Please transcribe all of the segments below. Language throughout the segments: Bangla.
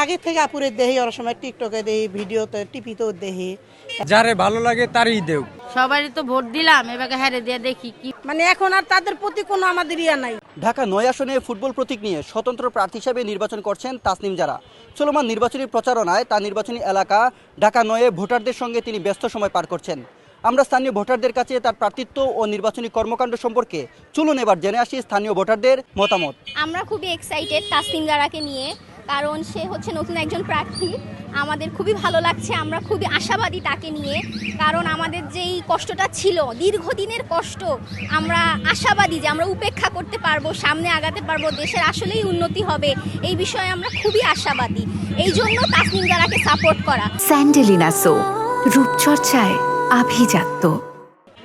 আগে থেকে আপুরে দেহি, ওর সময় টিকটকে দেহি, ভিডিওতে টিভিতেও দেহি। যারে ভালো লাগে তারই দেও। সবারই তো ভোট দিলাম, এবারে হেরে দিয়ে দেখি কি মানে এখন আর তাদের প্রতি কোনো আমাদের ইয়া নাই। ঢাকা ৯ আসনে ফুটবল প্রতীক নিয়ে স্বতন্ত্র প্রার্থী হিসেবে নির্বাচন করছেন তাসনিম জারা। চলমান নির্বাচনী প্রচারণায় তার নির্বাচনী এলাকা ঢাকা ৯-এ ভোটারদের সঙ্গে তিনি ব্যস্ত সময় পার করছেন। আমরা স্থানীয় ভোটারদের কাছে তার প্রার্থিত্ব ও নির্বাচনী কর্মকাণ্ড সম্পর্কে চলুন এবার জেনে আসি স্থানীয় ভোটারদের মতামত। আমরা খুবই এক্সাইটেড তাসনিম জারাকে নিয়ে, কারণ সে হচ্ছে নতুন একজন প্রার্থী। আমাদের খুবই ভালো লাগছে, আমরা খুবই আশাবাদী তাকে নিয়ে, কারণ আমাদের যেই কষ্টটা ছিল, দীর্ঘদিনের কষ্ট, আমরা আশাবাদী যে আমরা উপেক্ষা করতে পারবো, সামনে আগাতে পারবো, দেশের আসলেই উন্নতি হবে, এই বিষয়ে আমরা খুবই আশাবাদী। এই জন্য তাসনিম জারাকে সাপোর্ট করা। স্যান্ডেলিনা সো, রূপচর্চায় আভিজাত্য।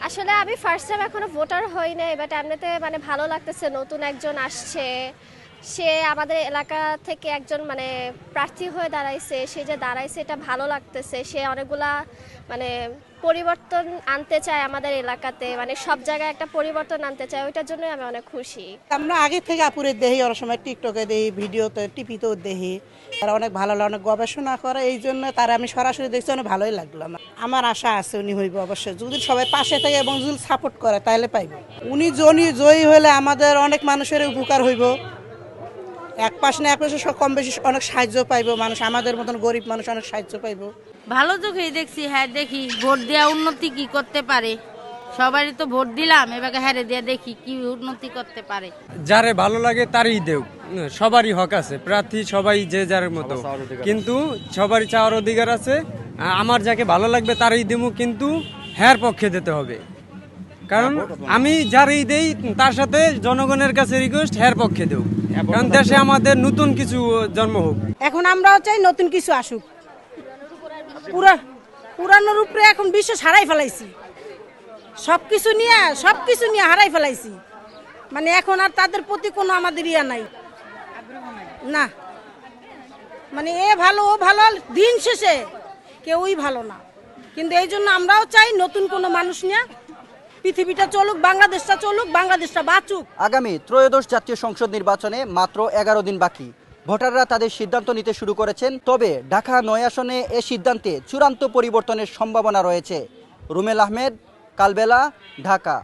আসলে আমি ফার্স্ট টাইম এখনো ভোটার হই নাই, বাট এমনিতে মানে ভালো লাগতেছে, নতুন একজন আসছে, সে আমাদের এলাকা থেকে একজন মানে প্রার্থী হয়ে দাঁড়াইছে, সে যে দাঁড়াইছে এটা ভালো লাগতেছে। সে অনেকগুলা মানে পরিবর্তন আনতে চায় আমাদের এলাকাতে, মানে সব জায়গায় একটা পরিবর্তন আনতে চায়, ওইটার জন্যই আমি অনেক খুশি। আমরা আগে থেকে আপুরে দেহি, ওর সময় টিকটকে দেহি, ভিডিওতে টিভিতেও দেহি। তারা অনেক ভালো লাগে, অনেক গবেষণা করে, এই জন্য তারা আমি সরাসরি দেখছি, অনেক ভালোই লাগলো আমার। আমার আশা আছে উনি হইব অবশ্যই, যদি সবাই পাশে থাকে এবং যদি সাপোর্ট করে তাহলে পাইব। উনি জয়ী হলে আমাদের অনেক মানুষের উপকার হইব। এক পাশ না এক পাশে কম বেশি অনেক সাহায্য পাইব মানুষ, আমাদের মতন গরিব মানুষ অনেক সাহায্য পাইব। ভালো চোখেই দেখছি, হ্যাঁ দেখি ভোট দেওয়া উন্নতি কি করতে পারে। সবারই তো ভোট দিলাম, এবারে হেরে দিয়ে দেখি কি উন্নতি করতে পারে। যারে ভালো লাগে তারই দেও। সবারই হক আছে, প্রার্থী সবাই যে যার মতো, কিন্তু সবারই চাওয়ার অধিকার আছে। আমার যাকে ভালো লাগবে তারই দেবো, কিন্তু হ্যার পক্ষে দিতে হবে। কারণ আমি যারই দেই তার সাথে জনগণের কাছে রিকোয়েস্ট হ্যার পক্ষে দেও, কারণ দেশে আমাদের নতুন কিছু জন্ম হোক। এখন আমরাও চাই নতুন কিছু আসুক। পুরানোর উপরে এখন বিশ্বাস হারাই ফেলাইছি, সবকিছু নিয়ে হারাই ফেলাইছি। মানে এখন আর তাদের প্রতি কোনো আমাদের ইয়া নাই না, মানে এ ভালো ও ভালো, দিন শেষে কেউই ভালো না। কিন্তু এই জন্য আমরাও চাই নতুন কোনো মানুষ নিয়ে পৃথিবীটা চলুক, বাংলাদেশটা চলুক, বাংলাদেশটা বাঁচুক। আগামী ত্রয়োদশ জাতীয় সংসদ নির্বাচনে মাত্র 11 দিন বাকি। ভোটাররা তাদের সিদ্ধান্ত নিতে শুরু করেছেন, তবে ঢাকা ৯ আসনে এ সিদ্ধান্তে চূড়ান্ত পরিবর্তনের সম্ভাবনা রয়েছে। রুমেল আহমেদ, কালবেলা, ঢাকা।